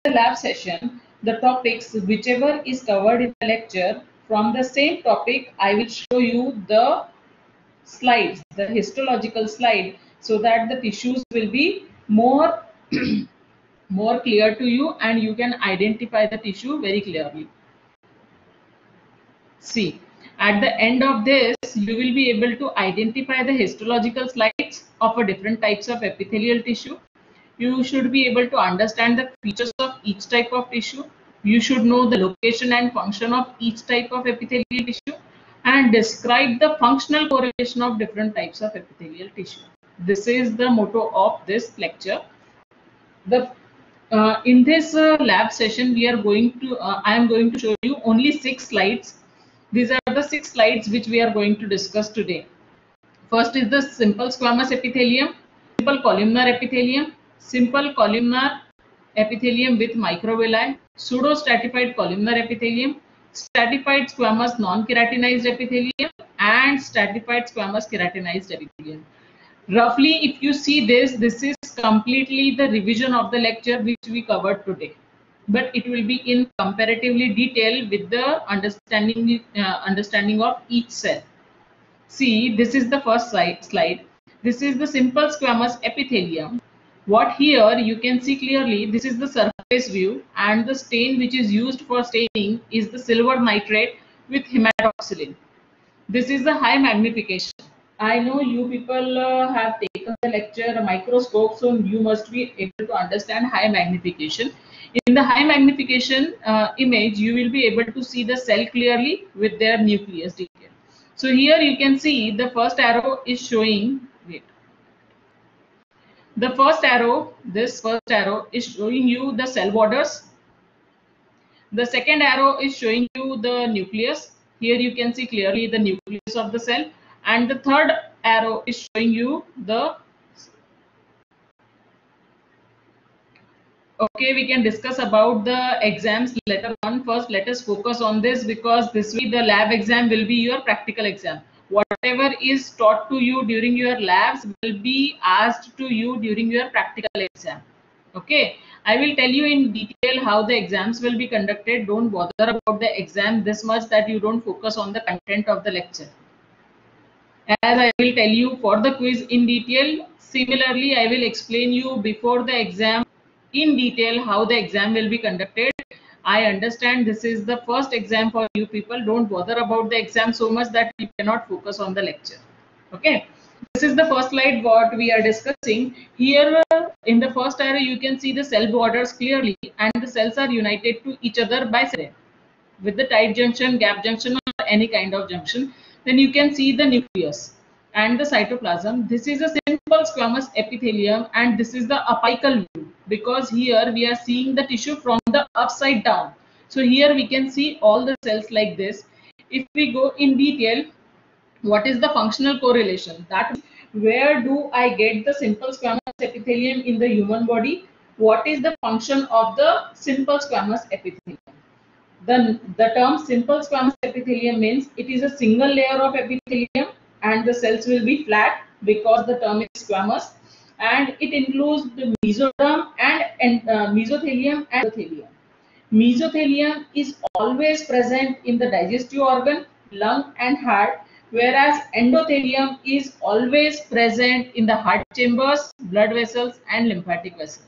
the lab session, the topics whichever is covered in the lecture, from the same topic, I will show you the slides, the histological slide, so that the tissues will be more more clear to you and you can identify the tissue very clearly. See, at the end of this, you will be able to identify the histological slides of a different types of epithelial tissue. You should be able to understand the features of each type of tissue. You should know the location and function of each type of epithelial tissue and describe the functional correlation of different types of epithelial tissue. This is the motto of this lecture. In this lab session, I am going to show you only 6 slides. These are the 6 slides which we are going to discuss today. First is the simple squamous epithelium, simple columnar epithelium, simple columnar epithelium with microvilli, pseudo-stratified columnar epithelium, stratified squamous non-keratinized epithelium, and stratified squamous keratinized epithelium. Roughly, if you see this is completely the revision of the lecture which we covered today, but it will be in comparatively detail with the understanding of each cell. See, this is the first slide. This is the simple squamous epithelium. What here you can see clearly, this is the surface view, and the stain which is used for staining is the silver nitrate with hematoxylin. This is the high magnification. I know you people have taken the lecture microscope, so you must be able to understand high magnification. In the high magnification image, you will be able to see the cell clearly with their nucleus detail. So here you can see the first arrow is showing, this first arrow is showing you the cell borders. The second arrow is showing you the nucleus. Here you can see clearly the nucleus of the cell. And the third arrow is showing you the... Okay, we can discuss about the exams later on. First, let us focus on this because this week the lab exam will be your practical exam. Whatever is taught to you during your labs will be asked to you during your practical exam. Okay, I will tell you in detail how the exams will be conducted. Don't bother about the exam this much that you don't focus on the content of the lecture. As I will tell you for the quiz in detail, similarly I will explain you before the exam in detail how the exam will be conducted. I understand this is the first exam for you people. Don't bother about the exam so much that you cannot focus on the lecture. Okay. This is the first slide what we are discussing. Here in the first arrow you can see the cell borders clearly and the cells are united to each other by cell with the tight junction, gap junction or any kind of junction. Then you can see the nucleus and the cytoplasm. This is a simple squamous epithelium and this is the apical view because here we are seeing the tissue from the upside down. So here we can see all the cells like this. If we go in detail, what is the functional correlation? That where do I get the simple squamous epithelium in the human body? What is the function of the simple squamous epithelium? The term simple squamous epithelium means it is a single layer of epithelium and the cells will be flat because the term is squamous, and it includes the mesoderm and mesothelium and endothelium. Mesothelium is always present in the digestive organ, lung and heart, whereas endothelium is always present in the heart chambers, blood vessels and lymphatic vessels.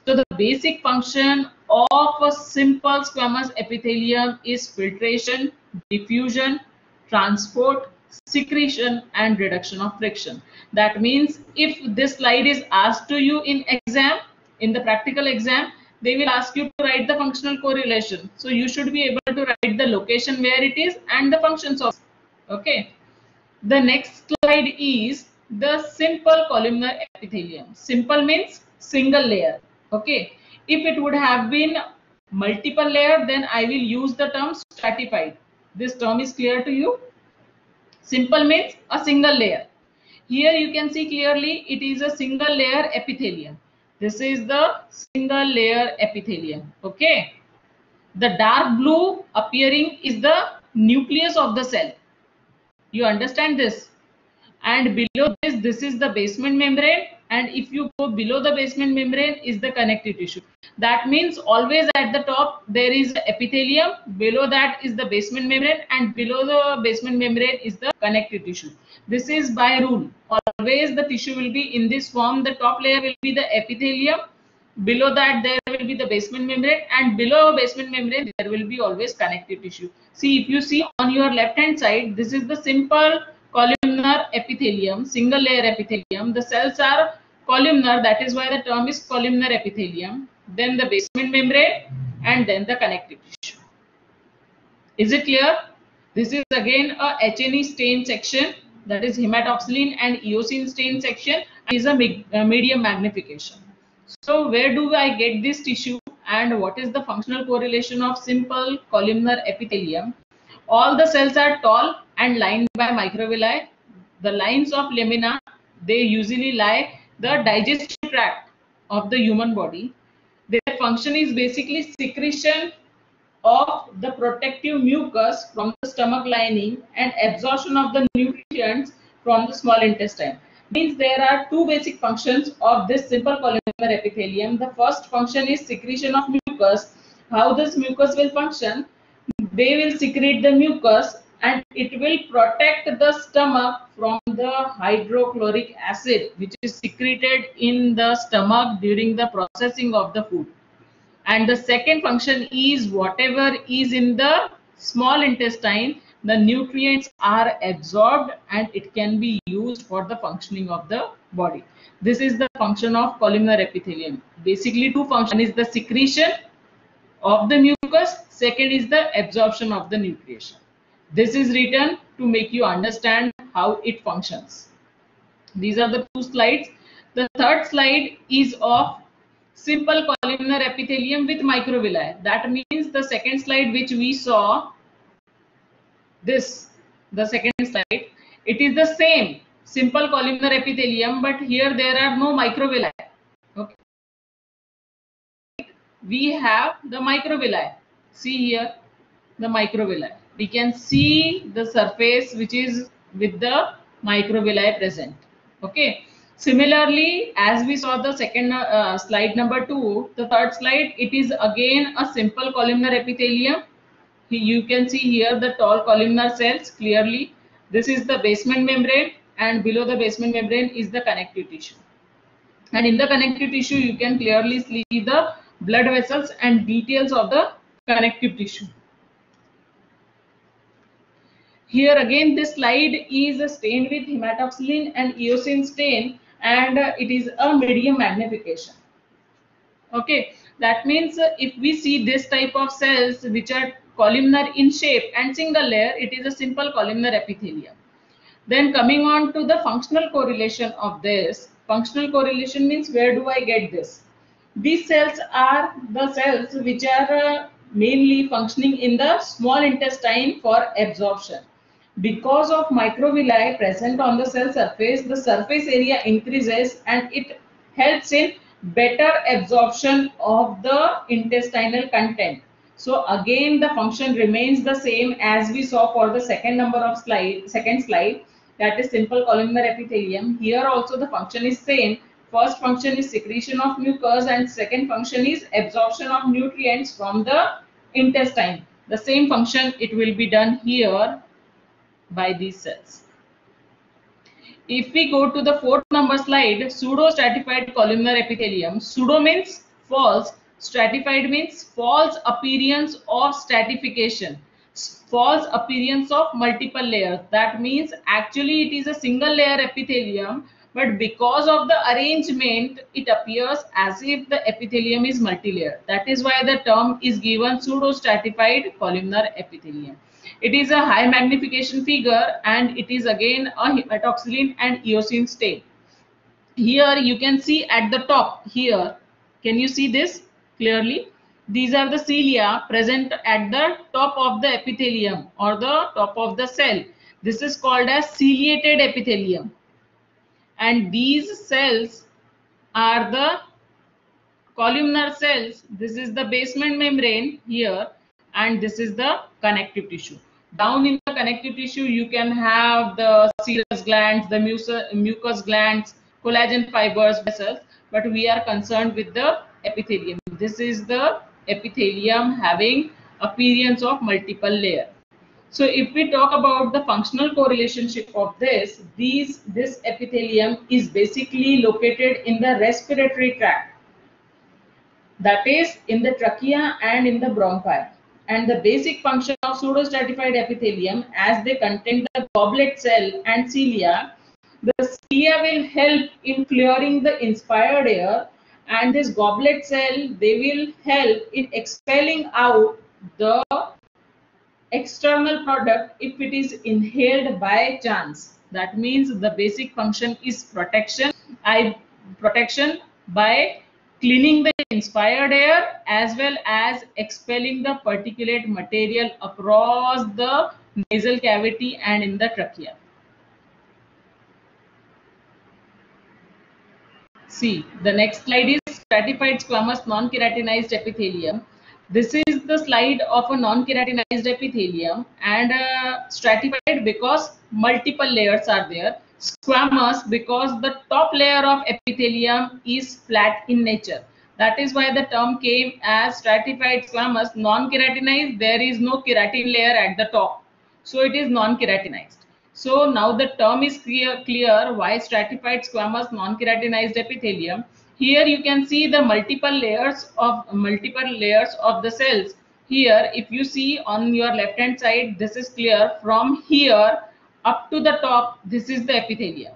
So the basic function of a simple squamous epithelium is filtration, diffusion, transport, secretion and reduction of friction. That means if this slide is asked to you in exam, in the practical exam, they will ask you to write the functional correlation. So you should be able to write the location where it is and the functions of it. Okay. The next slide is the simple columnar epithelium. Simple means single layer. Okay. If it would have been multiple layer, then I will use the term stratified. This term is clear to you? Simple means a single layer. Here you can see clearly it is a single layer epithelium. This is the single layer epithelium. Okay. The dark blue appearing is the nucleus of the cell. You understand this? And below this is the basement membrane and if you go below the basement membrane is the connective tissue. That means always at the top there is epithelium, below that is the basement membrane, and below the basement membrane is the connective tissue. This is by rule. Always the tissue will be in this form. The top layer will be the epithelium, below that there will be the basement membrane, and below basement membrane there will be always connective tissue. See, if you see on your left hand side, this is the simple columnar epithelium, single layer epithelium. The cells are columnar, that is why the term is columnar epithelium, then the basement membrane, and then the connective tissue. Is it clear? This is again a H&E stain section, that is hematoxylin and eosin stain section, and is a medium magnification. So where do I get this tissue and what is the functional correlation of simple columnar epithelium? All the cells are tall and lined by microvilli. The lines of lamina, they usually lie the digestive tract of the human body. Their function is basically secretion of the protective mucus from the stomach lining and absorption of the nutrients from the small intestine. Means there are two basic functions of this simple columnar epithelium. The first function is secretion of mucus. How this mucus will function? They will secrete the mucus and it will protect the stomach from the hydrochloric acid which is secreted in the stomach during the processing of the food. And the second function is whatever is in the small intestine, the nutrients are absorbed and it can be used for the functioning of the body. This is the function of columnar epithelium. Basically two functions is the secretion of the mucus, second is the absorption of the nutrition. This is written to make you understand how it functions. These are the two slides. The third slide is of simple columnar epithelium with microvilli. That means the second slide which we saw, this, the second slide, it is the same simple columnar epithelium, but here there are no microvilli. Okay. We have the microvilli. See here the microvilli. We can see the surface which is with the microvilli present. Okay. Similarly, as we saw the second slide number 2, the third slide, it is again a simple columnar epithelium. You can see here the tall columnar cells clearly. This is the basement membrane and below the basement membrane is the connective tissue. And in the connective tissue, you can clearly see the blood vessels and details of the connective tissue. Here again, this slide is stained with hematoxylin and eosin stain, and it is a medium magnification. Okay, that means if we see this type of cells which are columnar in shape and single layer, it is a simple columnar epithelium. Then coming on to the functional correlation of this. Functional correlation means where do I get this? These cells are the cells which are mainly functioning in the small intestine for absorption. Because of microvilli present on the cell surface area increases and it helps in better absorption of the intestinal content. So again the function remains the same as we saw for the second slide, that is simple columnar epithelium. Here also the function is same. First function is secretion of mucus and second function is absorption of nutrients from the intestine. The same function it will be done here by these cells. If we go to the fourth number slide, pseudo-stratified columnar epithelium. Pseudo means false, stratified means false appearance of stratification, false appearance of multiple layers. That means actually it is a single layer epithelium, but because of the arrangement it appears as if the epithelium is multi-layer. That is why the term is given pseudo-stratified columnar epithelium. It is a high magnification figure and it is again a hematoxylin and eosin stain. Here you can see at the top here, can you see this clearly? These are the cilia present at the top of the epithelium or the top of the cell. This is called as ciliated epithelium. And these cells are the columnar cells. This is the basement membrane here and this is the connective tissue. Down in the connective tissue you can have the serous glands, the mucous glands, collagen fibers, vessels, but we are concerned with the epithelium. This is the epithelium having appearance of multiple layers. So if we talk about the functional correlationship of this epithelium is basically located in the respiratory tract, that is in the trachea and in the bronchi. And the basic function of pseudostratified epithelium, as they contain the goblet cell and cilia, the cilia will help in clearing the inspired air, and this goblet cell, they will help in expelling out the external product if it is inhaled by chance. That means the basic function is protection. Protection by cleaning the inspired air as well as expelling the particulate material across the nasal cavity and in the trachea. See, the next slide is stratified squamous non-keratinized epithelium. This is the slide of a non-keratinized epithelium, and stratified because multiple layers are there. Squamous because the top layer of epithelium is flat in nature. That is why the term came as stratified squamous non-keratinized. There is no keratin layer at the top, so it is non-keratinized. So now the term is clear why stratified squamous non-keratinized epithelium. Here you can see the multiple layers of the cells. Here, if you see on your left hand side, this is clear. From here up to the top, this is the epithelium.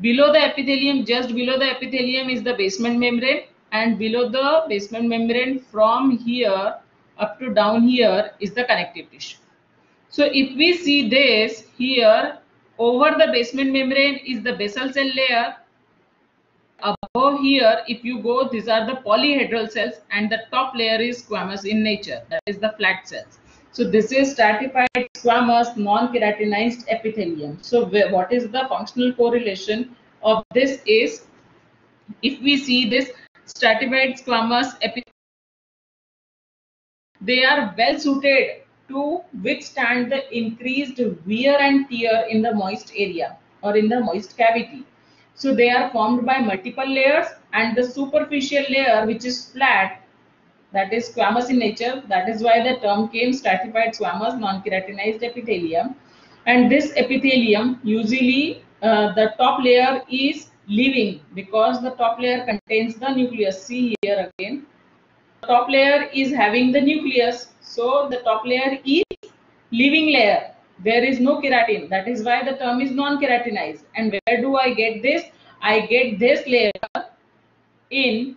Below the epithelium, just below the epithelium is the basement membrane, and below the basement membrane from here up to down here is the connective tissue. So if we see this here, over the basement membrane is the basal cell layer. Above here, if you go, these are the polyhedral cells, and the top layer is squamous in nature, that is the flat cells. So this is stratified squamous non-keratinized epithelium. So what is the functional correlation of this is, if we see this stratified squamous epithelium, they are well suited to withstand the increased wear and tear in the moist area or in the moist cavity. So they are formed by multiple layers, and the superficial layer, which is flat, that is squamous in nature. That is why the term came stratified squamous non-keratinized epithelium. And this epithelium, usually the top layer is living because the top layer contains the nucleus. See here again, top layer is having the nucleus, so the top layer is living layer. There is no keratin. That is why the term is non-keratinized. And where do I get this? I get this layer in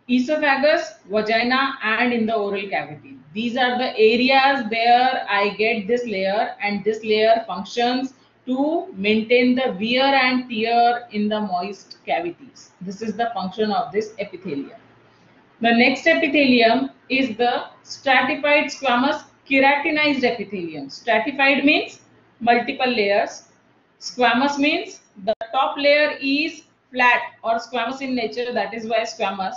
esophagus, vagina, and in the oral cavity. These are the areas where I get this layer, and this layer functions to maintain the wear and tear in the moist cavities. This is the function of this epithelium. The next epithelium is the stratified squamous keratinized epithelium. Stratified means multiple layers. Squamous means the top layer is flat or squamous in nature, that is why squamous.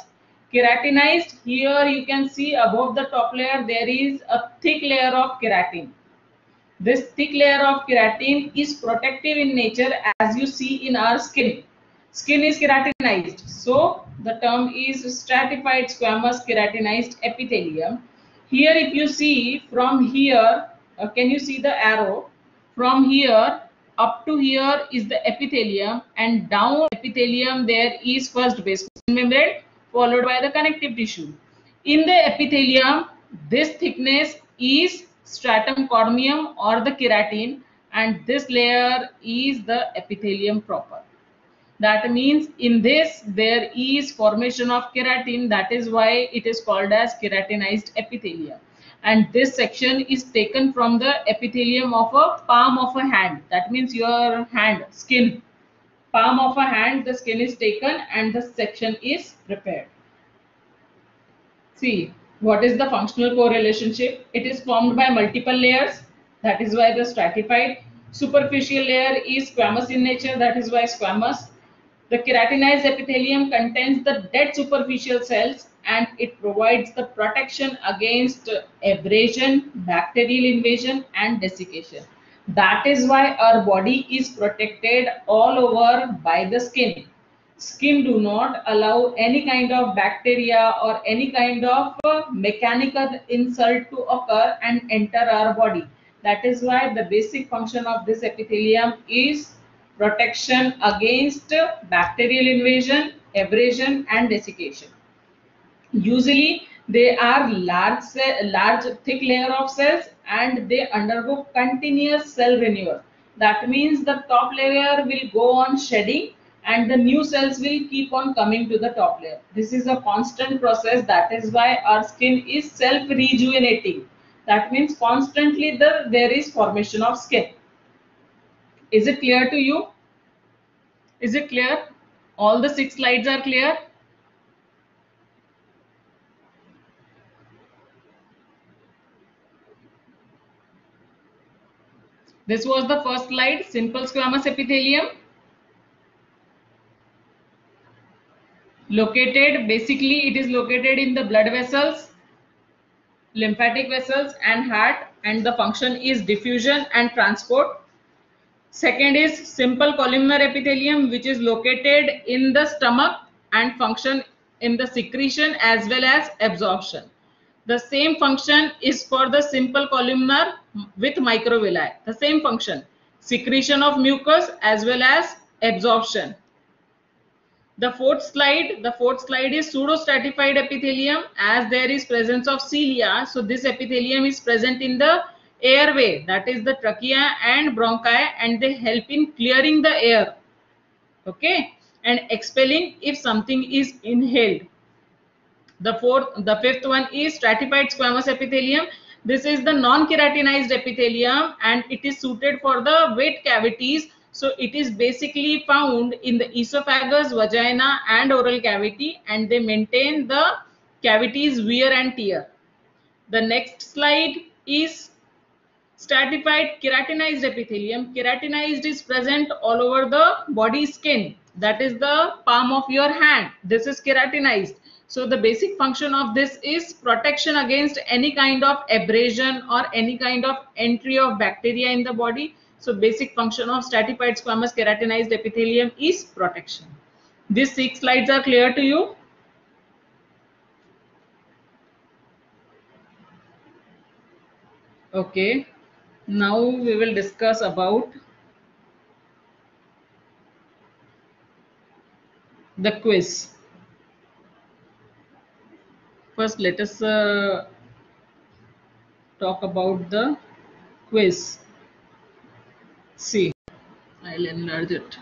Keratinized, here you can see above the top layer there is a thick layer of keratin. This thick layer of keratin is protective in nature, as you see in our skin. Skin is keratinized, so the term is stratified squamous keratinized epithelium. Here if you see from here, can you see the arrow? From here up to here is the epithelium, and down epithelium there is first basement membrane followed by the connective tissue. In the epithelium, this thickness is stratum corneum or the keratin, and this layer is the epithelium proper. That means in this there is formation of keratin, that is why it is called as keratinized epithelium. And this section is taken from the epithelium of a palm of a hand. That means your hand, skin. Palm of a hand, the skin is taken and the section is prepared. See, what is the functional correlationship? It is formed by multiple layers. That is why the stratified. Superficial layer is squamous in nature. That is why squamous. The keratinized epithelium contains the dead superficial cells, and it provides the protection against abrasion, bacterial invasion, and desiccation. That is why our body is protected all over by the skin. Skin do not allow any kind of bacteria or any kind of mechanical insult to occur and enter our body. That is why the basic function of this epithelium is protection against bacterial invasion, abrasion and desiccation. Usually they are large thick layer of cells and they undergo continuous cell renewal. That means the top layer will go on shedding and the new cells will keep on coming to the top layer. This is a constant process. That is why our skin is self rejuvenating. That means constantly there is formation of skin. Is it clear to you? Is it clear? All the 6 slides are clear? This was the first slide, simple squamous epithelium. Basically it is located in the blood vessels, lymphatic vessels and heart, and the function is diffusion and transport. Second is simple columnar epithelium, which is located in the stomach and function in the secretion as well as absorption. The same function is for the simple columnar with microvilli. The same function, secretion of mucus as well as absorption. The fourth slide is pseudostratified epithelium, as there is presence of cilia. So this epithelium is present in the airway, that is the trachea and bronchi, and they help in clearing the air, okay, and expelling if something is inhaled. The fifth one is stratified squamous epithelium. This is the non-keratinized epithelium and it is suited for the wet cavities. So it is basically found in the esophagus, vagina and oral cavity, and they maintain the cavities wear and tear. The next slide is stratified keratinized epithelium. Keratinized is present all over the body skin. That is the palm of your hand. This is keratinized. So the basic function of this is protection against any kind of abrasion or any kind of entry of bacteria in the body. So basic function of stratified squamous keratinized epithelium is protection. These 6 slides are clear to you? Okay. Now we will discuss about the quiz. First, let us talk about the quiz. See, I'll enlarge it.